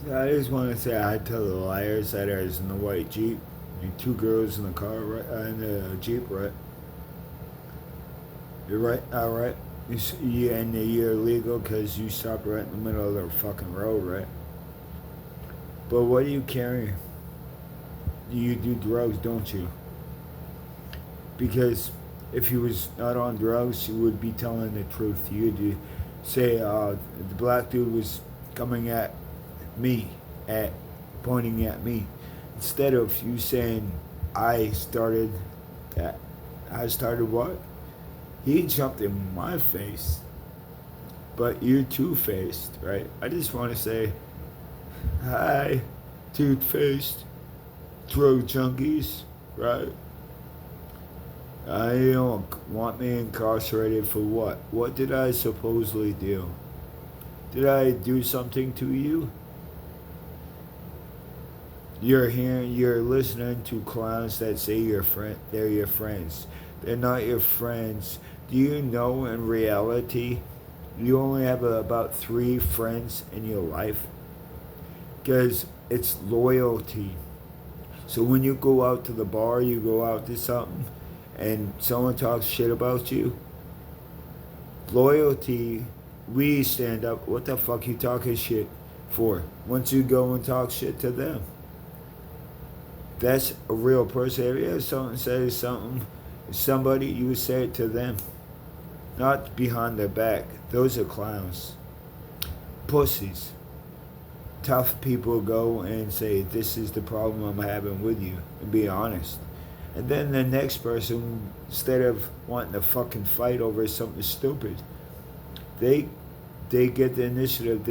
I just want to say hi to the liars that is in the white Jeep. And two girls in the car, right? In the Jeep, right? You're right, alright. And you're illegal because you stopped right in the middle of the fucking road, right? But what do you carry? You do drugs, don't you? Because if he was not on drugs, he would be telling the truth. You'd say the black dude was coming at me, at pointing at me, instead of you saying I started that. I started what? He jumped in my face, but you're two-faced, right? I just want to say hi, two-faced drug junkies, right? I don't want me incarcerated for what? What did I supposedly do? Did I do something to you? You're listening to clowns that say they're your friends. They're not your friends. Do you know in reality you only have about three friends in your life? Because it's loyalty. So when you go out to the bar, you go out to something, and someone talks shit about you, loyalty, we stand up. What the fuck you talking shit for? Once you go and talk shit to them, that's a real person. If someone says something, somebody, you say it to them, not behind their back. Those are clowns, pussies. Tough people go and say, this is the problem I'm having with you, and be honest. And then the next person, instead of wanting to fucking fight over something stupid, they they get the initiative.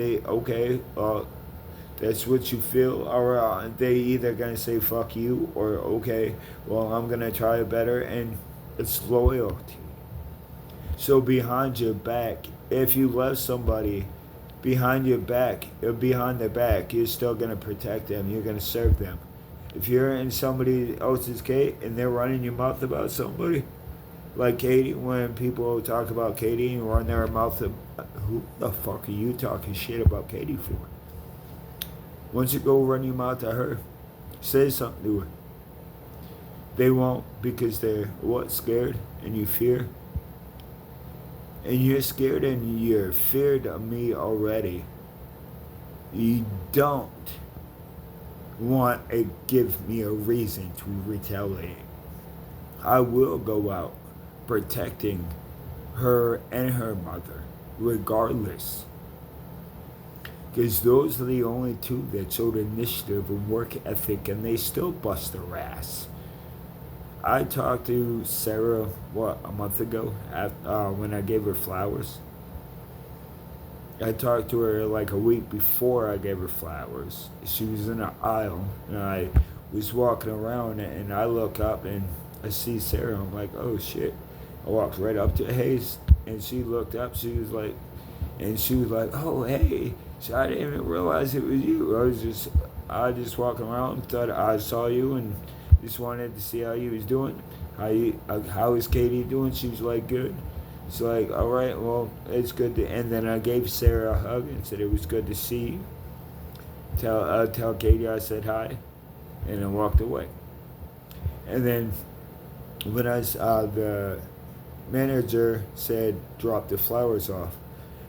That's what you feel, or they either gonna say fuck you, or okay, well, I'm gonna try better, and it's loyalty. So behind your back, if you love somebody, behind their back, you're still gonna protect them. You're gonna serve them. If you're in somebody else's case and they're running your mouth about somebody, like Katie, when people talk about Katie and run their mouth, who the fuck are you talking shit about Katie for? Once you go run your mouth to her, say something to her. They won't, because they're what, scared, and you fear, and you're scared and you're feared of me already. You don't want to give me a reason to retaliate. I will go out protecting her and her mother, regardless. Because those are the only two that showed initiative and work ethic, and they still bust their ass. I talked to Sarah, a month ago, when I gave her flowers. I talked to her like a week before I gave her flowers. She was in an aisle, and I was walking around, and I look up, and I see Sarah. I'm like, oh shit. I walked right up to Hayes, and she looked up. She was like, oh hey. So I didn't even realize it was you. I just walking around, thought I saw you, and just wanted to see how you was doing. How is Katie doing? She was like, good. It's like, all right, well, it's good to. And then I gave Sarah a hug and said it was good to see you. Tell Katie I said hi, and then walked away. And then when the manager said drop the flowers off,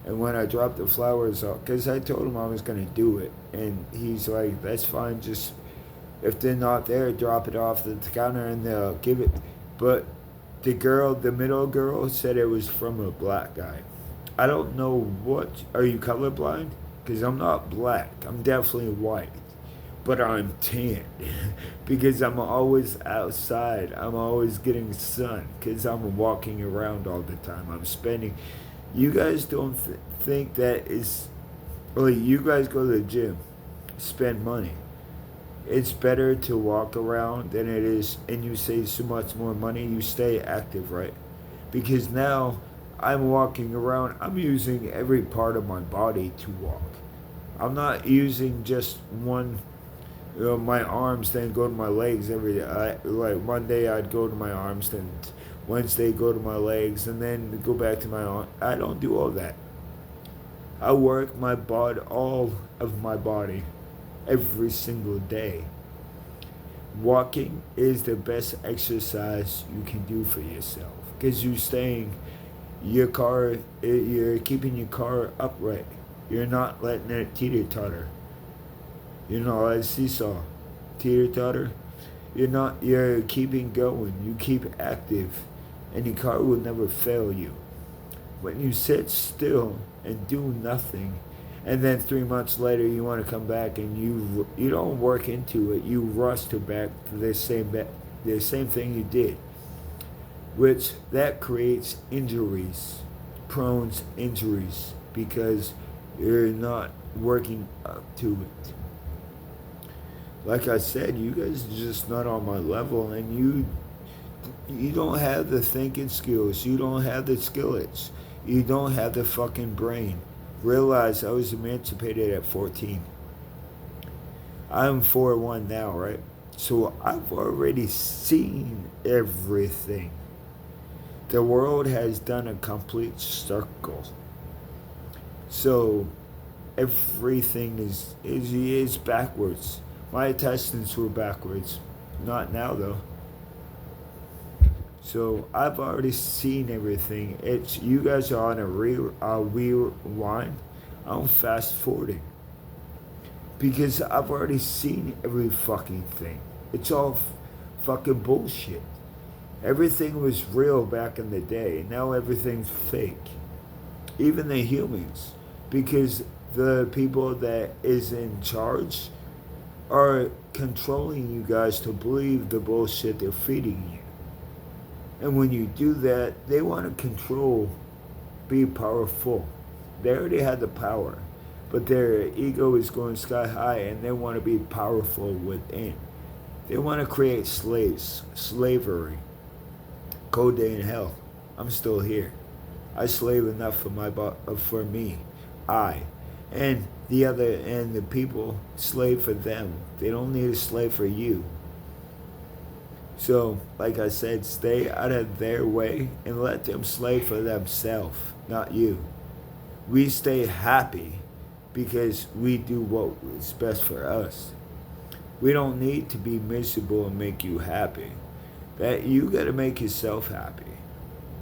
and when I dropped the flowers off, because I told him I was gonna do it, and he's like, that's fine, just if they're not there, drop it off the counter and they'll give it. But the middle girl, said it was from a black guy. I don't know what. Are you colorblind? Because I'm not black. I'm definitely white. But I'm tan. Because I'm always outside. I'm always getting sun. Because I'm walking around all the time. I'm spending. You guys don't think that is. Well, you guys go to the gym, spend money. It's better to walk around than it is, and you save so much more money. You stay active, right? Because now I'm walking around, I'm using every part of my body to walk. I'm not using just one, my arms, then go to my legs every day. Like Monday I'd go to my arms, then Wednesday go to my legs, and then go back to my arm. I don't do all that. I work all of my body. every single day. Walking is the best exercise you can do for yourself because you're keeping your car upright. You're not letting it teeter totter. Like a seesaw, teeter totter. You're keeping going. You keep active, and your car will never fail you. When you sit still and do nothing, and then 3 months later you want to come back and you don't work into it, you rush to back to the same thing you did, which that creates injuries, prone injuries, because you're not working up to it. Like I said, you guys are just not on my level, and you don't have the thinking skills, you don't have the skillets, you don't have the fucking brain. Realize I was emancipated at 14. I'm 4'1" now, right? So I've already seen everything. The world has done a complete circle. So everything is backwards. My intestines were backwards. Not now though. So I've already seen everything. You guys are on a rewind. I'm fast forwarding because I've already seen every fucking thing. It's all fucking bullshit. Everything was real back in the day. Now everything's fake. Even the humans, because the people that is in charge are controlling you guys to believe the bullshit they're feeding you. And when you do that, they want to control, be powerful. They already had the power, but their ego is going sky high and they want to be powerful within. They want to create slaves, slavery. Cold day in hell. I'm still here. I slave enough for me. And the people slave for them. They don't need a slave for you. So, like I said, stay out of their way and let them slave for themselves, not you. We stay happy because we do what is best for us. We don't need to be miserable and make you happy. That you got to make yourself happy.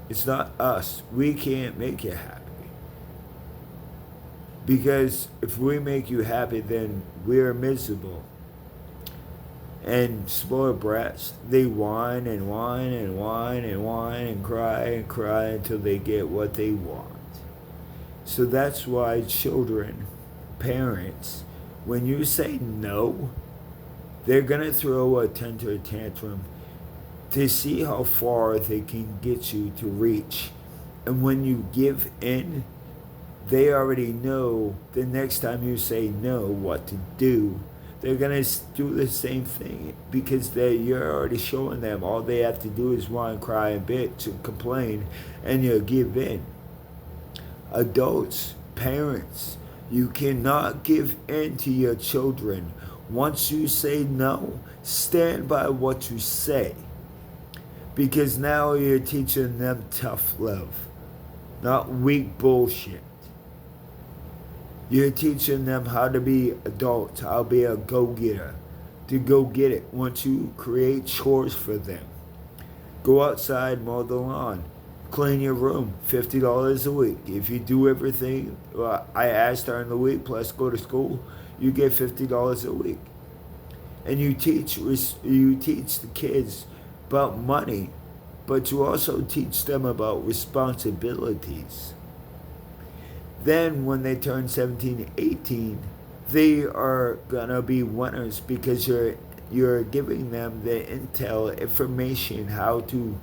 It's not us. We can't make you happy. Because if we make you happy, then we're miserable. And spoiled brats, they whine and whine and whine and whine and cry until they get what they want. So that's why children, parents, when you say no, they're going to throw a temper tantrum to see how far they can get you to reach. And when you give in, they already know the next time you say no what to do. They're going to do the same thing because you're already showing them all they have to do is whine, cry, and bitch and complain, and you'll give in. Adults, parents, you cannot give in to your children. Once you say no, stand by what you say. Because now you're teaching them tough love, not weak bullshit. You're teaching them how to be adults, how to be a go-getter, to go get it. Once you create chores for them, go outside, mow the lawn, clean your room, $50 a week. If you do everything I asked during the week, plus go to school, you get $50 a week. And you teach the kids about money, but you also teach them about responsibilities. Then when they turn 17, 18, they are gonna be winners because you're giving them the intel, information, how to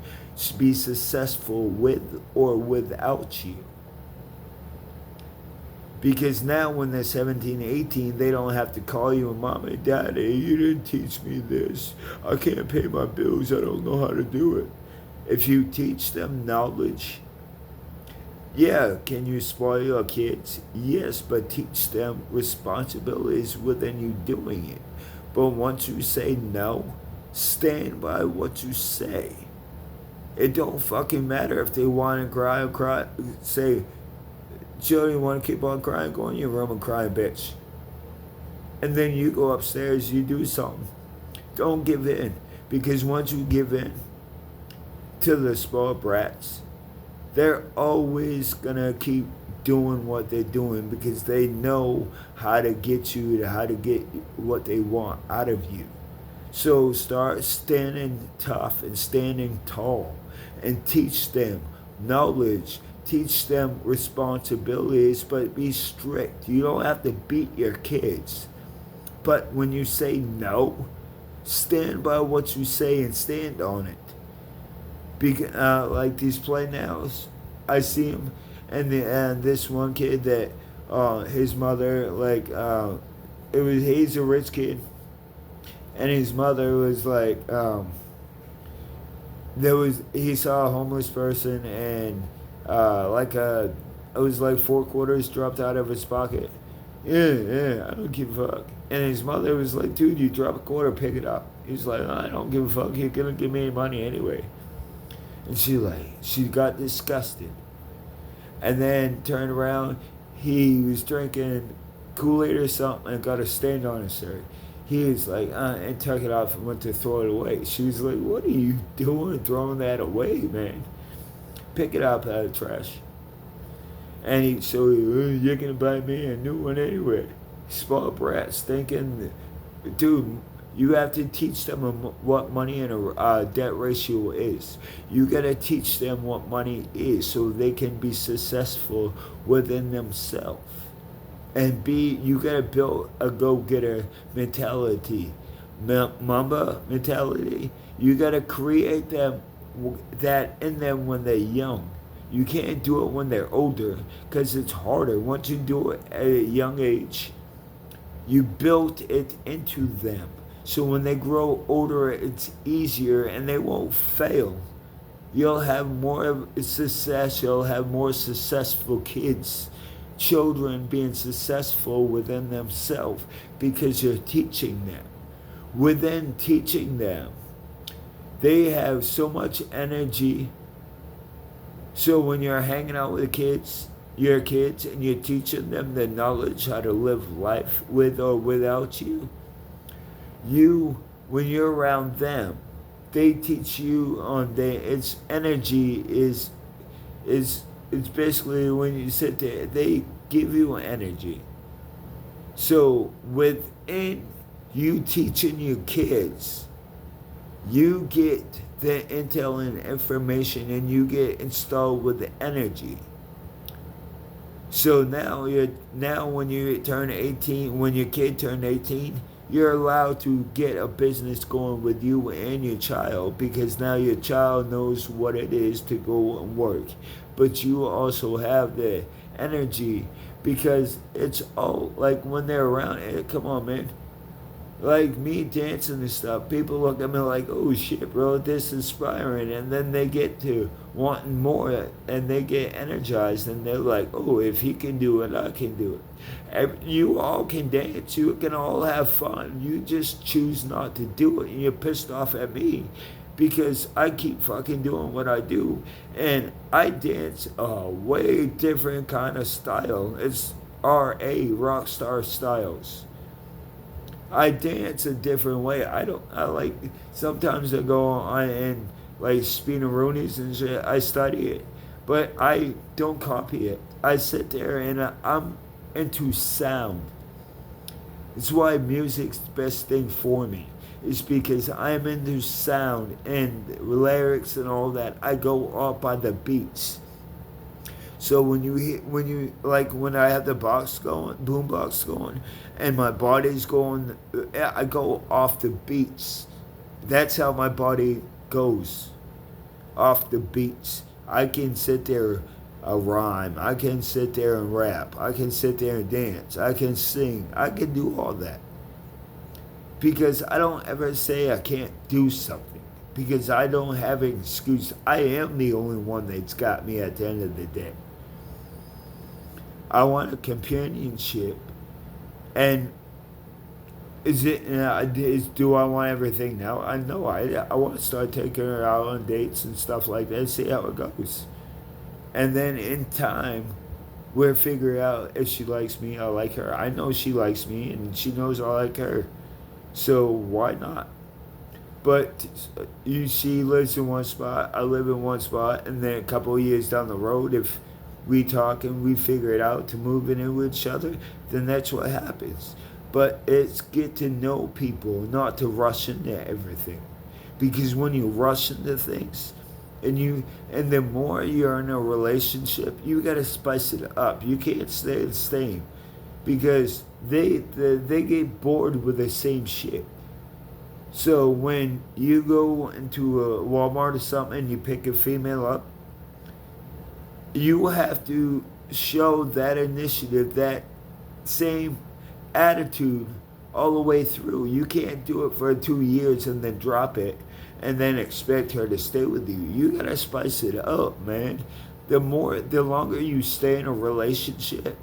be successful with or without you. Because now when they're 17, 18, they don't have to call you and mom and daddy, you didn't teach me this. I can't pay my bills, I don't know how to do it. If you teach them knowledge, yeah, can you spoil your kids? Yes, but teach them responsibilities within you doing it. But once you say no, stand by what you say. It don't fucking matter if they want to cry. Say, Joe, you want to keep on crying? Go in your room and cry, bitch. and then you go upstairs, you do something. Don't give in, because once you give in to the spoiled brats, they're always gonna keep doing what they're doing because they know how to get you, how to get what they want out of you. So start standing tough and standing tall and teach them knowledge, teach them responsibilities, but be strict. You don't have to beat your kids. But when you say no, stand by what you say and stand on it. Like these play nails, I see them, and this one kid that his mother he's a rich kid, and his mother was like he saw a homeless person, and it was like 4 quarters dropped out of his pocket. Yeah, I don't give a fuck. And his mother was like, dude, you drop a quarter, pick it up. He's like, I don't give a fuck, you're gonna give me any money anyway. And she got disgusted. And then turned around, he was drinking Kool-Aid or something and got a stain on his shirt. He was like, and took it off and went to throw it away. She was like, what are you doing throwing that away, man? Pick it up out of the trash. And you're going to buy me a new one anyway. Spoiled brats thinking, dude, you have to teach them what money and a debt ratio is. You got to teach them what money is so they can be successful within themselves. And you got to build a go-getter mentality, Mamba mentality. You got to create that in them when they're young. You can't do it when they're older because it's harder. Once you do it at a young age, you built it into them. So when they grow older, it's easier and they won't fail. You'll have more success. You'll have more successful kids. Children being successful within themselves because you're teaching them. Within teaching them, they have so much energy. So when you're hanging out with your kids, and you're teaching them the knowledge how to live life with or without you, when you're around them, they teach you its energy is it's basically when you sit there, they give you energy. So within you teaching your kids, you get the intel and information, and you get installed with the energy. So now when you turn 18, when your kid turned 18, you're allowed to get a business going with you and your child, because now your child knows what it is to go and work. But you also have the energy, because it's all like when they're around, come on, man. Like me dancing and stuff, people look at me like, oh shit, bro, this is inspiring. And then they get to wanting more, and they get energized, and they're like, oh, if he can do it, I can do it. You all can dance, you can all have fun. You just choose not to do it, and you're pissed off at me because I keep fucking doing what I do. And I dance a way different kind of style. It's R.A., Rockstar Styles. I dance a different way. Sometimes I go on and like spinneroonies and shit. I study it, but I don't copy it. I sit there and I'm into sound. It's why music's the best thing for me. It's because I'm into sound and lyrics and all that. I go off by the beats. So when I have the box going, boom box going, and my body's going, I go off the beats. That's how my body goes, off the beats. I can sit there a rhyme. I can sit there and rap. I can sit there and dance. I can sing. I can do all that. Because I don't ever say I can't do something. Because I don't have an excuse. I am the only one that's got me at the end of the day. I want a companionship. And do I want everything now? I know. I want to start taking her out on dates and stuff like that, see how it goes. And then in time, We'll figure out if she likes me, I like her. I know she likes me, and she knows I like her. So why not? But she lives in one spot, I live in one spot, and then a couple of years down the road, if we talk and we figure it out to move in with each other, then that's what happens. But it's get to know people, not to rush into everything. Because when you rush into things, and the more you're in a relationship, you gotta spice it up. You can't stay the same because they get bored with the same shit. So when you go into a Walmart or something and you pick a female up, you have to show that initiative, that same attitude all the way through. You can't do it for 2 years and then drop it and then expect her to stay with you. You gotta spice it up, man. The longer you stay in a relationship,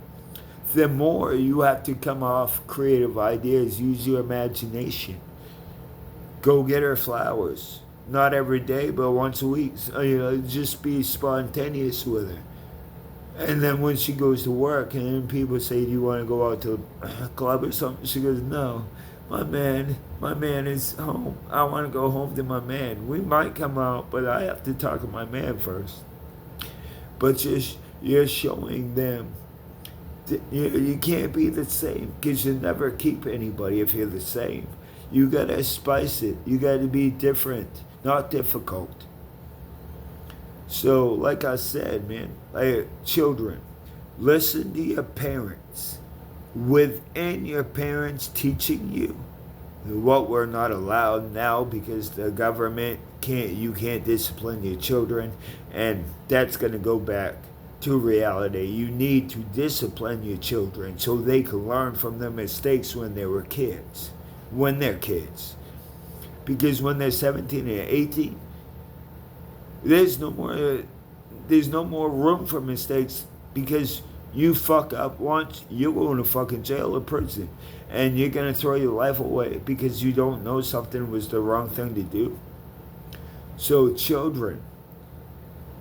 the more you have to come off creative ideas, use your imagination. Go get her flowers. Not every day, but once a week. Just be spontaneous with her. And then when she goes to work and people say, do you want to go out to a club or something? She goes, no, my man is home. I want to go home to my man. We might come out, but I have to talk to my man first. But you're showing them you can't be the same because you never keep anybody if you're the same. You got to spice it. You got to be different, not difficult. So, like I said, man, children, listen to your parents. Within your parents teaching you what we're not allowed now because the government you can't discipline your children, and that's going to go back to reality. You need to discipline your children so they can learn from their mistakes when they were kids. When they're kids. Because when they're 17 and 18, there's no more room for mistakes because you fuck up once, you're going to fucking jail or prison. And you're going to throw your life away because you don't know something was the wrong thing to do. So children,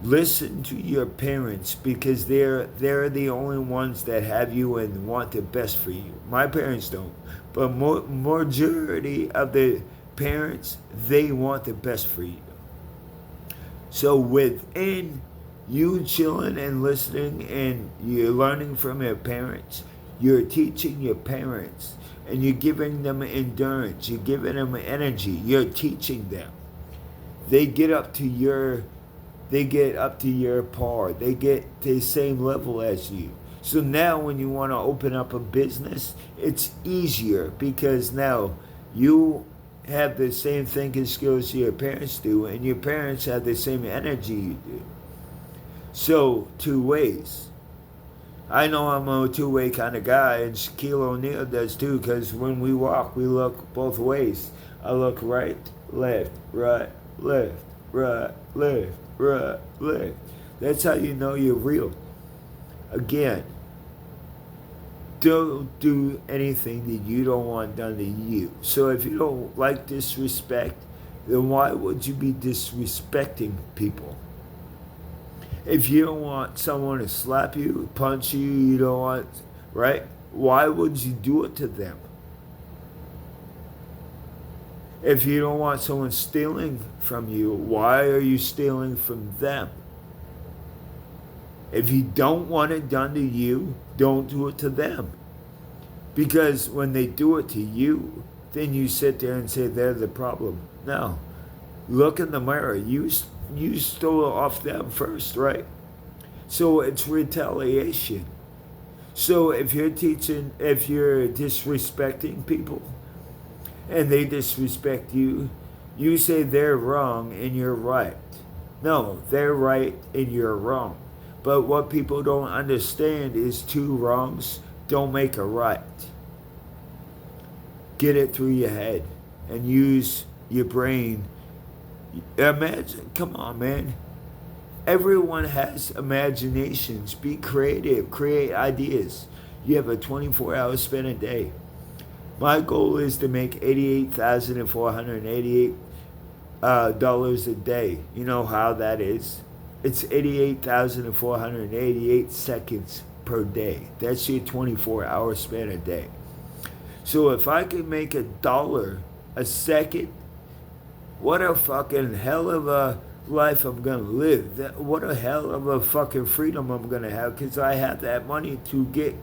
listen to your parents because they're the only ones that have you and want the best for you. My parents don't. But majority of the parents, they want the best for you. So within you chilling and listening and you're learning from your parents, you're teaching your parents and you're giving them endurance, you're giving them energy, you're teaching them. They get up to your par, they get the same level as you. So now when you want to open up a business, it's easier because now you have the same thinking skills your parents do, and your parents have the same energy you do. So, two ways. I know I'm a two-way kind of guy, and Shaquille O'Neal does too, because when we walk, we look both ways. I look right, left, right, left, right, left, right, left. That's how you know you're real. Again, don't do anything that you don't want done to you. So if you don't like disrespect, then why would you be disrespecting people? If you don't want someone to slap you, punch you, you don't want, right? Why would you do it to them? If you don't want someone stealing from you, why are you stealing from them? If you don't want it done to you, don't do it to them. Because when they do it to you, then you sit there and say they're the problem. No. Look in the mirror. You stole off them first, right? So it's retaliation. So if you're disrespecting people and they disrespect you, you say they're wrong and you're right. No, they're right and you're wrong. But what people don't understand is two wrongs don't make a right. Get it through your head and use your brain. Imagine, come on, man. Everyone has imaginations. Be creative. Create ideas. You have a 24-hour span a day. My goal is to make $88,488 dollars a day. You know how that is? It's 88,488 seconds per per day. That's your 24-hour span a day. So if I could make $1 a second, what a fucking hell of a life I'm gonna live. What a hell of a fucking freedom I'm gonna have, because I have that money to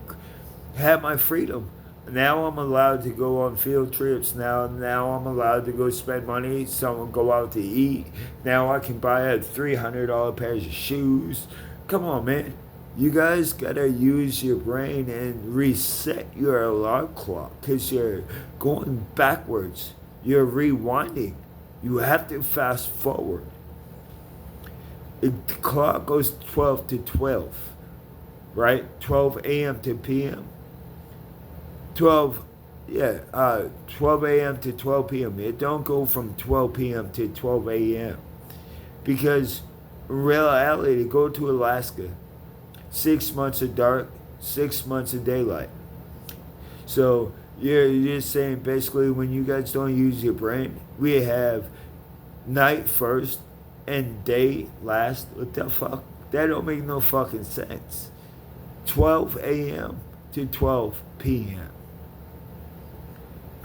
have my freedom. Now I'm allowed to go on field trips. Now I'm allowed to go spend money. Someone go out to eat. Now I can buy a $300 pair of shoes. Come on, man. You guys gotta use your brain and reset your alarm clock, because you're going backwards. You're rewinding. You have to fast forward. The clock goes 12 to 12, right? 12 a.m. to p.m. 12 a.m. to 12 p.m. It don't go from 12 p.m. to 12 a.m. Because in reality, go to Alaska. 6 months of dark, 6 months of daylight. So you're just saying basically when you guys don't use your brain, we have night first and day last. What the fuck? That don't make no fucking sense. 12 a.m. to 12 p.m.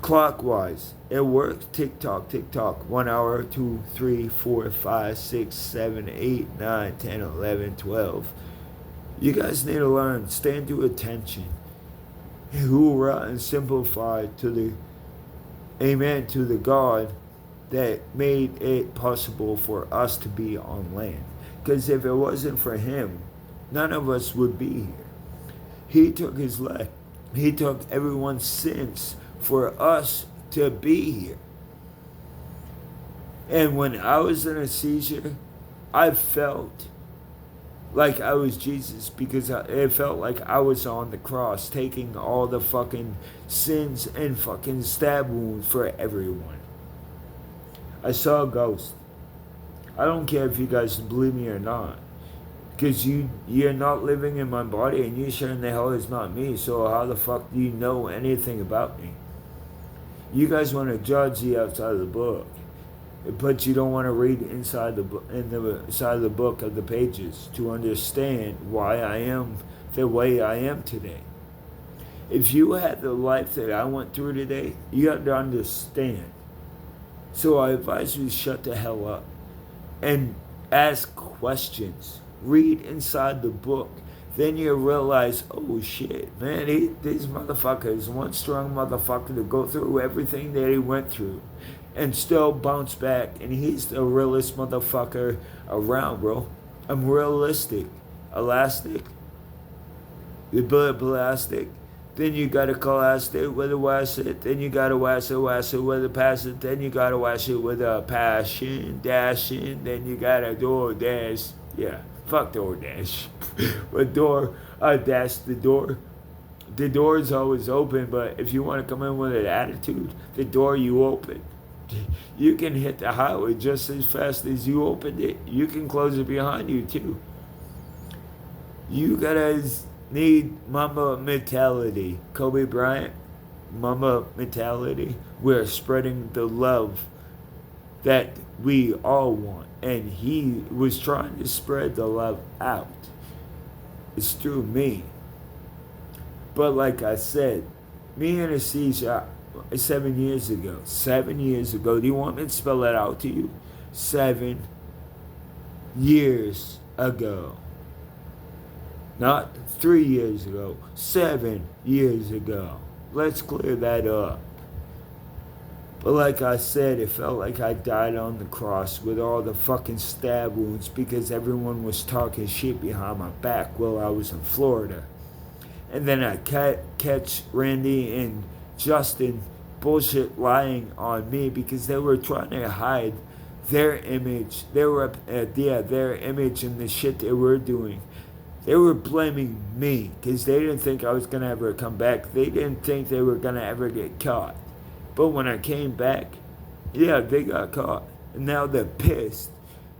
Clockwise, it works. Tick tock, tick tock. 1 hour, 2, 3, 4, 5, 6, 7, 8, 9, 10, 11, 12. You guys need to learn. Stand to attention. Hoorah and simplify to the amen to the God that made it possible for us to be on land. Because if it wasn't for him, none of us would be here. He took his life. He took everyone's sins for us to be here. And when I was in a seizure, I felt like I was Jesus, because it felt like I was on the cross taking all the fucking sins and fucking stab wounds for everyone. I saw a ghost. I don't care if you guys believe me or not, because you're not living in my body, and you sure in the hell is not me, so how the fuck do you know anything about me? You guys want to judge the outside of the book, but you don't want to read inside the side of the book of the pages to understand why I am the way I am today. If you had the life that I went through today, you have to understand. So I advise you to shut the hell up and ask questions. Read inside the book. Then you realize, oh shit, man, this motherfucker is one strong motherfucker to go through everything that he went through and still bounce back, and he's the realest motherfucker around, bro. I'm realistic. Elastic. The bullet plastic. Then you gotta collapse it with a wash it. Then you gotta wash it with a pass it. Then you gotta wash it with a passion, dashing. Then you gotta DoorDash. Yeah, fuck DoorDash. But dash the door. The door is always open, but if you want to come in with an attitude, the door you open. You can hit the highway just as fast as you opened it. You can close it behind you too. You guys need Mamba mentality. Kobe Bryant, Mamba mentality. We're spreading the love that we all want. And he was trying to spread the love out. It's through me. But like I said, me and a seizure 7 years ago. 7 years ago. Do you want me to spell that out to you? 7 years ago. Not 3 years ago. 7 years ago. Let's clear that up. But like I said, it felt like I died on the cross with all the fucking stab wounds because everyone was talking shit behind my back while I was in Florida. And then I catch Randy and Justin bullshit lying on me because they were trying to hide their image. Their image and the shit they were doing. They were blaming me because they didn't think I was going to ever come back. They didn't think they were going to ever get caught. But when I came back, yeah, they got caught. And now they're pissed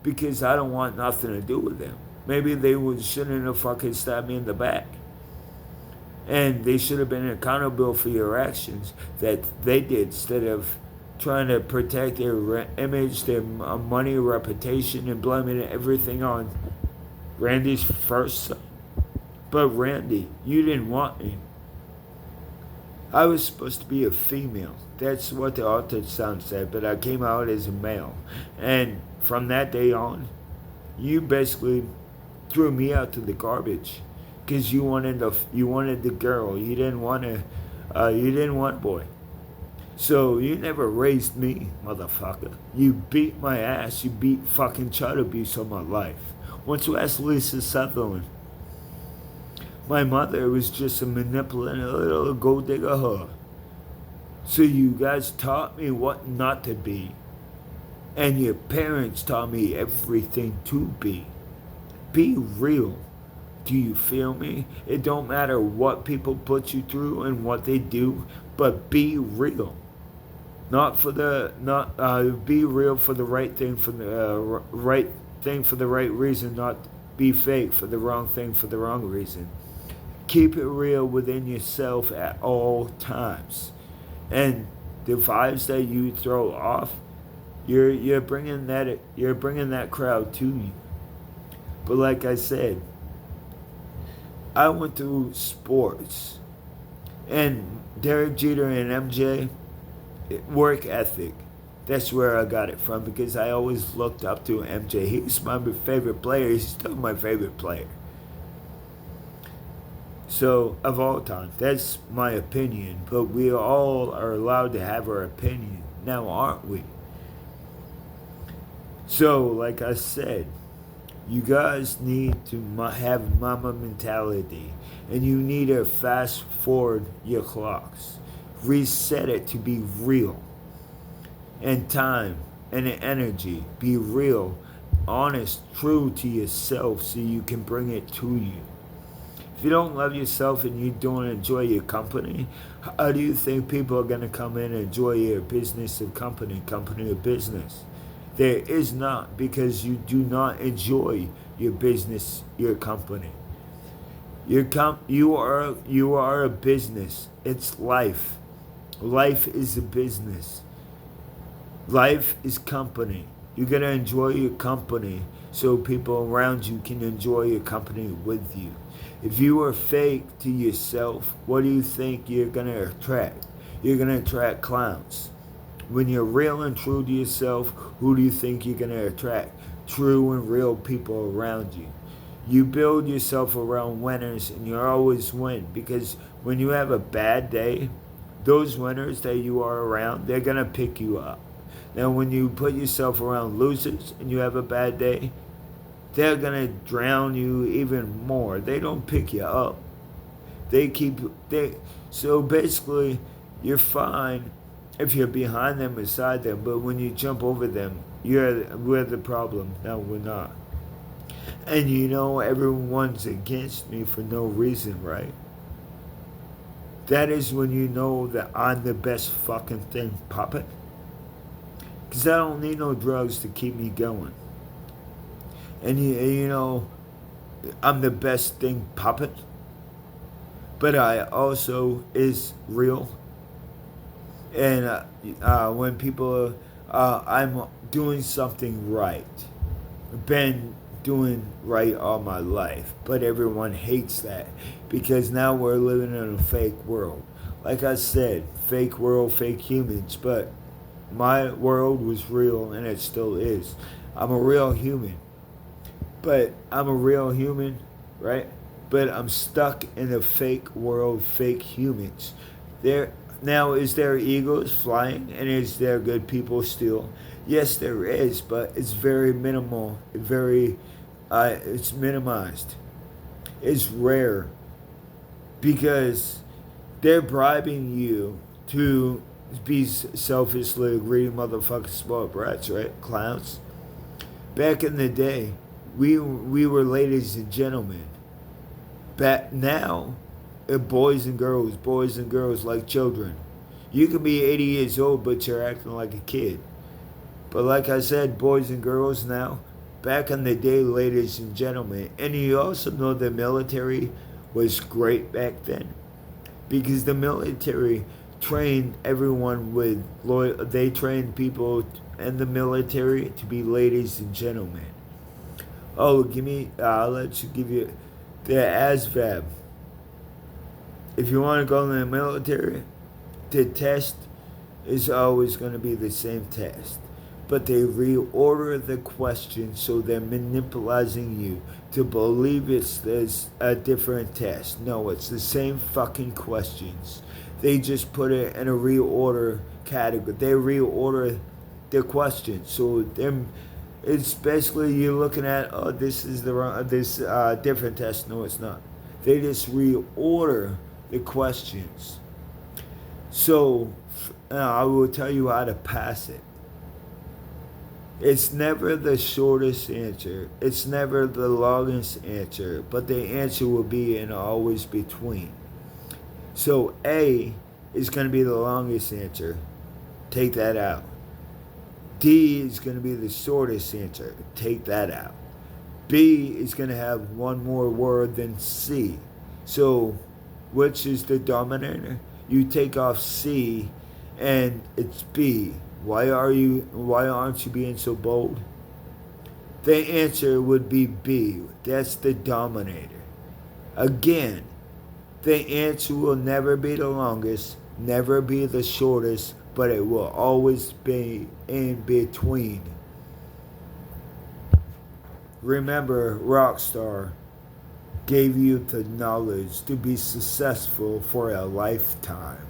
because I don't want nothing to do with them. Maybe they shouldn't have fucking stabbed me in the back. And they should have been accountable for your actions that they did instead of trying to protect their image, their money, reputation, and blaming everything on Randy's first son. But Randy, you didn't want me. I was supposed to be a female. That's what the ultrasound said, but I came out as a male. And from that day on, you basically threw me out to the garbage because you wanted the girl. You didn't want boy. So you never raised me, motherfucker. You beat my ass. You beat fucking child abuse all my life. Once you ask Lisa Sutherland, my mother was just a manipulating little gold digger hoe. So you guys taught me what not to be. And your parents taught me everything to be. Be real. Do you feel me? It don't matter what people put you through and what they do, but be real. Be real for the right thing for the right thing for the right reason, not be fake for the wrong thing for the wrong reason. Keep it real within yourself at all times. And the vibes that you throw off, you're bringing that crowd to you. But like I said, I went through sports, and Derek Jeter and MJ, work ethic. That's where I got it from because I always looked up to MJ. He was my favorite player. He's still my favorite player. So, of all time, that's my opinion. But we all are allowed to have our opinion. Now, aren't we? So, like I said, you guys need to have mama mentality. And you need to fast forward your clocks. Reset it to be real. And time and energy. Be real, honest, true to yourself so you can bring it to you. If you don't love yourself and you don't enjoy your company, how do you think people are going to come in and enjoy your business or company or business? There is not, because you do not enjoy your business, your company. You are a business. It's life. Life is a business. Life is company. You gotta enjoy your company so people around you can enjoy your company with you. If you are fake to yourself, what do you think you're gonna attract? You're gonna attract clowns. When you're real and true to yourself, who do you think you're gonna attract? True and real people around you. You build yourself around winners and you always win, because when you have a bad day, those winners that you are around, they're gonna pick you up. Now when you put yourself around losers and you have a bad day, they're gonna drown you even more. They don't pick you up. So basically you're fine if you're behind them, beside them, but when you jump over them, we're the problem. No, we're not. And you know everyone's against me for no reason, right? That is when you know that I'm the best fucking thing poppin'. Because I don't need no drugs to keep me going. And you know, I'm the best thing poppin'. But I also is real. And when people, I'm doing something right. Been doing right all my life. But everyone hates that. Because now we're living in a fake world. Like I said, fake world, fake humans. But my world was real and it still is. I'm a real human. But I'm a real human, right? But I'm stuck in a fake world, fake humans. Now, is there egos flying and is there good people still? Yes, there is, but it's very minimal. It's minimized. It's rare. Because they're bribing you to be selfishly greedy motherfucking spoiled brats, right? Clowns. Back in the day, we were ladies and gentlemen. Back now, boys and girls like children. You can be 80 years old, but you're acting like a kid. But like I said, boys and girls now, back in the day, ladies and gentlemen. And you also know the military was great back then. Because the military trained everyone they trained people in the military to be ladies and gentlemen. Oh, I'll let you give you The ASVAB. If you want to go in the military, the test is always going to be the same test. But they reorder the question, so they're manipulating you to believe it's a different test. No, it's the same fucking questions. They just put it in a reorder category. They reorder the questions. So it's basically you're looking at, oh, this is the wrong, this different test. No, it's not. They just reorder the questions. So I will tell you how to pass it. It's never the shortest answer. It's never the longest answer. But the answer will be in always between. So A is going to be the longest answer. Take that out. D is going to be the shortest answer. Take that out. B is going to have one more word than C. So which is the dominator? You take off C and it's B. Why aren't you being so bold? The answer would be B. That's the dominator. Again, the answer will never be the longest, never be the shortest, but it will always be in between. Remember, Rockstar gave you the knowledge to be successful for a lifetime.